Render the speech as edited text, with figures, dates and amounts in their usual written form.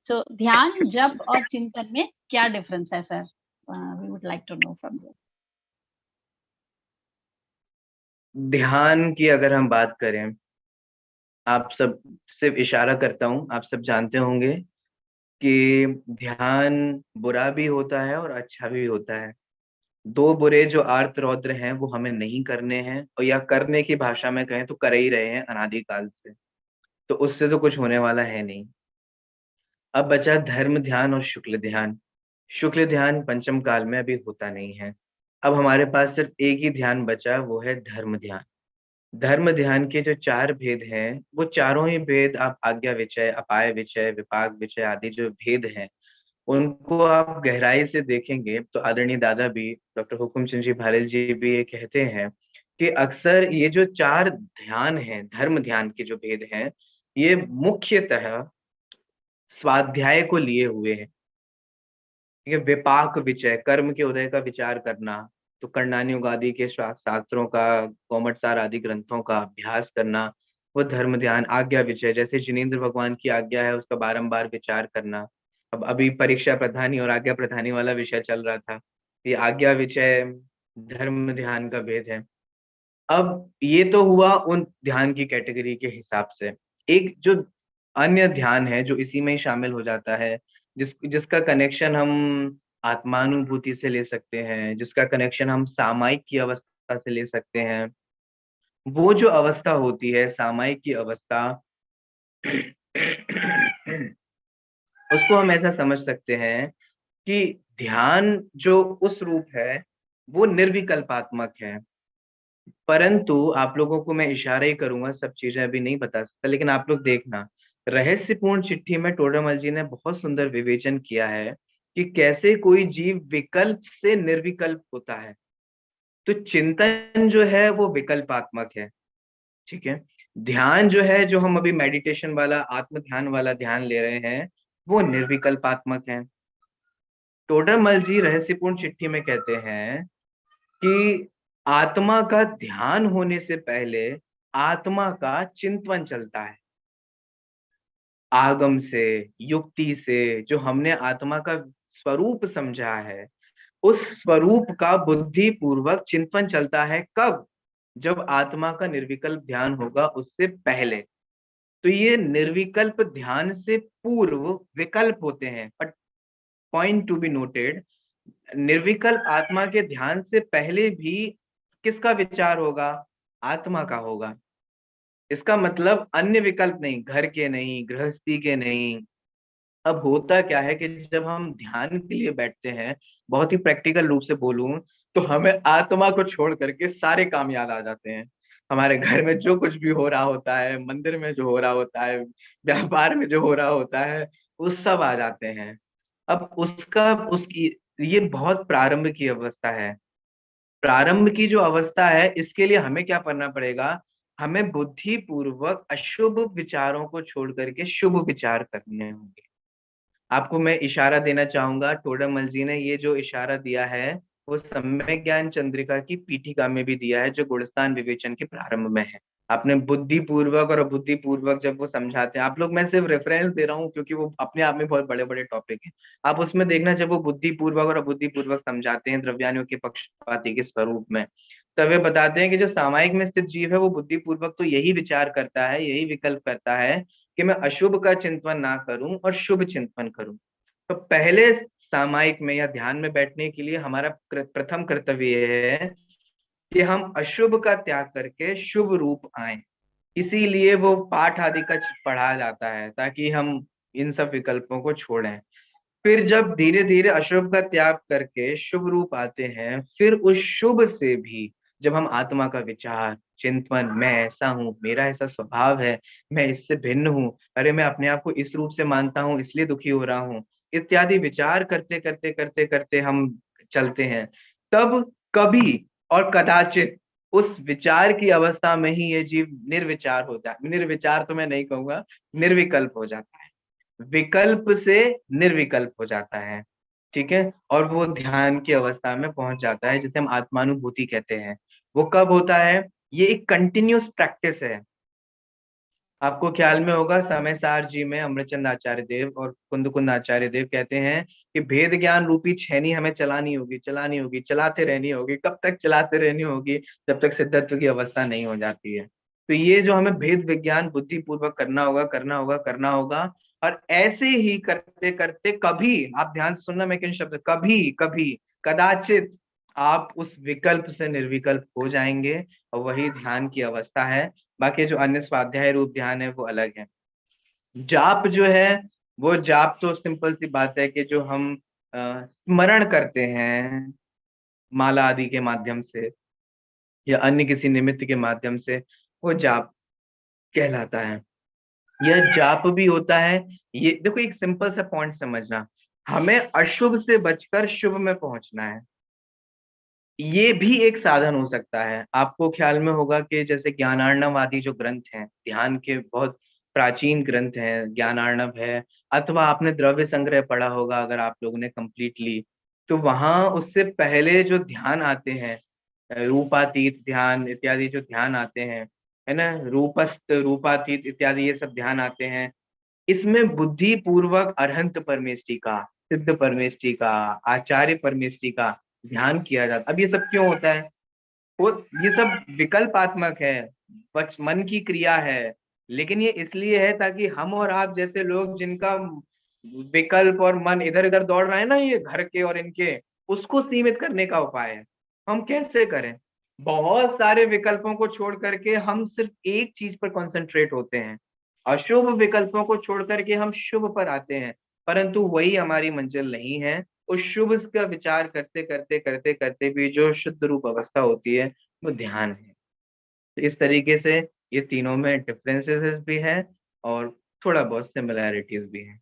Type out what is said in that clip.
सो ध्यान, जप और चिंतन में क्या डिफरेंस है sir? We would like to know from you. ध्यान की अगर हम बात करें, आप सब सिर्फ इशारा करता हूँ, आप सब जानते होंगे कि ध्यान बुरा भी होता है और अच्छा भी होता है। दो बुरे जो आर्त रौद्र हैं वो हमें नहीं करने हैं, और या करने की भाषा में कहें तो कर ही रहे हैं अनादिकाल से। तो उससे तो कुछ होने वाला है नहीं। अब बचा धर्म ध्यान और शुक्ल ध्यान। शुक्ल ध्यान पंचम काल में अभी होता नहीं है। अब हमारे पास सिर्फ एक ही ध्यान बचा, वो है धर्म ध्यान। धर्म ध्यान के जो चार भेद हैं, वो चारों ही भेद, आप आज्ञा विचय, अपाय विचय, विपाक विचय आदि जो भेद हैं, उनको आप गहराई से देखेंगे तो आदरणीय दादा भी, डॉक्टर हुकुम चंद जी भारेल जी भी ये कहते हैं कि अक्सर ये जो चार ध्यान हैं, धर्म ध्यान के जो भेद हैं, ये मुख्यतः स्वाध्याय को लिए हुए हैं। ठीक है, विपाक विचय, कर्म के उदय का विचार करना, तो करणानि उगादि के शास्त्रों का, कौमटसार आदि ग्रंथों का अभ्यास करना, वो धर्म ध्यान। आज्ञा विचय, जैसे जिनेन्द्र भगवान की आज्ञा है उसका बारंबार विचार करना। अब अभी परीक्षा प्रधानी और आज्ञा प्रधानी वाला विषय चल रहा था, ये आज्ञा विचय धर्म ध्यान का भेद है। अब ये तो हुआ उन ध्यान की कैटेगरी के हिसाब से। एक जो अन्य ध्यान है जो इसी में ही शामिल हो जाता है, जिसका कनेक्शन हम आत्मानुभूति से ले सकते हैं, जिसका कनेक्शन हम सामायिक की अवस्था से ले सकते हैं। वो जो अवस्था होती है सामायिक की अवस्था, उसको हम ऐसा समझ सकते हैं कि ध्यान जो उस रूप है वो निर्विकल्पात्मक है। परंतु आप लोगों को मैं इशारा ही करूंगा, सब चीजें अभी नहीं बता सकता, लेकिन आप लोग देखना, रहस्यपूर्ण चिट्ठी में टोडरमल जी ने बहुत सुंदर विवेचन किया है कि कैसे कोई जीव विकल्प से निर्विकल्प होता है। तो चिंतन जो है वो विकल्पात्मक है। ठीक है, ध्यान जो है, जो हम अभी मेडिटेशन वाला, आत्म ध्यान वाला ध्यान ले रहे हैं, वो निर्विकल्पात्मक है। टोडरमल जी रहस्यपूर्ण चिट्ठी में कहते हैं कि आत्मा का ध्यान होने से पहले आत्मा का चिंतन चलता है। आगम से, युक्ति से, जो हमने आत्मा का स्वरूप समझा है, उस स्वरूप का बुद्धि पूर्वक चिंतन चलता है। कब? जब आत्मा का निर्विकल्प ध्यान होगा उससे पहले। तो ये निर्विकल्प ध्यान से पूर्व विकल्प होते हैं। But point to be noted, निर्विकल्प आत्मा के ध्यान से पहले भी किसका विचार होगा? आत्मा का होगा। इसका मतलब अन्य विकल्प नहीं, घर के नहीं, गृहस्थी के नहीं। अब होता क्या है कि जब हम ध्यान के लिए बैठते हैं, बहुत ही प्रैक्टिकल रूप से बोलूं, तो हमें आत्मा को छोड़ करके सारे काम याद आ जाते हैं। हमारे घर में जो कुछ भी हो रहा होता है, मंदिर में जो हो रहा होता है, व्यापार में जो हो रहा होता है, वो सब आ जाते हैं। अब उसका उसकी ये बहुत प्रारंभ की अवस्था है। प्रारंभ की जो अवस्था है, इसके लिए हमें क्या करना पड़ेगा? हमें बुद्धि पूर्वक अशुभ विचारों को छोड़ करके शुभ विचार करने होंगे। आपको मैं इशारा देना चाहूंगा, टोडरमल जी ने ये जो इशारा दिया है वो सम्यक ज्ञान चंद्रिका की पीठिका में भी दिया है, जो गुणस्थान विवेचन के प्रारंभ में है। आपने बुद्धि पूर्वक और अबुद्धि पूर्वक जब वो समझाते हैं, आप लोग, मैं सिर्फ रेफरेंस दे रहा हूँ क्योंकि वो अपने आप में बहुत बड़े बड़े टॉपिक हैं। आप उसमें देखना, जब वो बुद्धि पूर्वक और अबुद्धि पूर्वक समझाते हैं द्रव्यानियों के पक्षपाती के स्वरूप में, तब वे बताते हैं कि जो सामायिक में स्थित जीव है वो बुद्धि पूर्वक तो यही विचार करता है, यही विकल्प करता है कि मैं अशुभ का चिंतन ना करूं और शुभ चिंतन करूं। तो पहले सामायिक में या ध्यान में बैठने के लिए हमारा प्रथम कर्तव्य ये है कि हम अशुभ का त्याग करके शुभ रूप आए। इसीलिए वो पाठ आदि का पढ़ाया जाता है, ताकि हम इन सब विकल्पों को छोड़ें। फिर जब धीरे धीरे अशुभ का त्याग करके शुभ रूप आते हैं, फिर उस शुभ से भी जब हम आत्मा का विचार, चिंतन, मैं ऐसा हूँ, मेरा ऐसा स्वभाव है, मैं इससे भिन्न हूँ, अरे मैं अपने आप को इस रूप से मानता हूँ इसलिए दुखी हो रहा हूँ, इत्यादि विचार करते करते करते करते हम चलते हैं, तब कभी और कदाचित उस विचार की अवस्था में ही ये जीव निर्विचार होता है। निर्विचार तो मैं नहीं कहूंगा, निर्विकल्प हो जाता है। विकल्प से निर्विकल्प हो जाता है। ठीक है, और वो ध्यान की अवस्था में पहुंच जाता है, जिसे हम आत्मानुभूति कहते हैं। वो कब होता है? ये एक कंटिन्यूस प्रैक्टिस है। आपको ख्याल में होगा समय सार जी में अमृतचंद आचार्य देव और कुंद आचार्य देव कहते हैं कि भेद ज्ञान रूपी छेनी हमें चलानी होगी, चलाते रहनी होगी। कब तक चलाते रहनी होगी? जब तक सिद्धत्व की अवस्था नहीं हो जाती है। तो ये जो हमें भेद विज्ञान बुद्धि पूर्वक करना होगा। और ऐसे ही करते करते कभी, आप ध्यान से सुनना, मैं किन शब्द, कभी कभी कदाचित आप उस विकल्प से निर्विकल्प हो जाएंगे, और वही ध्यान की अवस्था है। बाकी जो अन्य स्वाध्याय रूप ध्यान है वो अलग है। जाप जो है, वो जाप तो सिंपल सी बात है कि जो हम स्मरण करते हैं माला आदि के माध्यम से या अन्य किसी निमित्त के माध्यम से, वो जाप कहलाता है। यह जाप भी होता है। ये देखो, एक सिंपल सा पॉइंट समझना, हमें अशुभ से बचकर शुभ में पहुंचना है। ये भी एक साधन हो सकता है। आपको ख्याल में होगा कि जैसे ज्ञानार्णव आदि जो ग्रंथ हैं, ध्यान के बहुत प्राचीन ग्रंथ हैं, ज्ञानार्णव है, अथवा आपने द्रव्य संग्रह पढ़ा होगा अगर आप लोगों ने कंप्लीटली, तो वहां उससे पहले जो ध्यान आते हैं, रूपातीत ध्यान इत्यादि जो ध्यान आते हैं, है ना, रूपस्थ रूपातीत इत्यादि ये सब ध्यान आते हैं। इसमें बुद्धि पूर्वक अरहंत परमेष्टि का, सिद्ध परमेष्टि का, आचार्य परमेष्टि का ध्यान किया जाता। अब ये सब क्यों होता है? वो ये सब विकल्पात्मक है, बच मन की क्रिया है। लेकिन ये इसलिए है ताकि हम और आप जैसे लोग जिनका विकल्प और मन इधर उधर दौड़ रहा है ना, ये घर के और इनके, उसको सीमित करने का उपाय है। हम कैसे करें? बहुत सारे विकल्पों को छोड़ करके हम सिर्फ एक चीज पर कंसंट्रेट होते हैं, अशुभ विकल्पों को छोड़ करके हम शुभ पर आते हैं। परंतु वही हमारी मंजिल नहीं है। उस शुभ का विचार करते करते करते करते भी जो शुद्ध रूप अवस्था होती है, वो ध्यान है। तो इस तरीके से ये तीनों में डिफरेंसेस भी है और थोड़ा बहुत सिमिलैरिटीज भी है।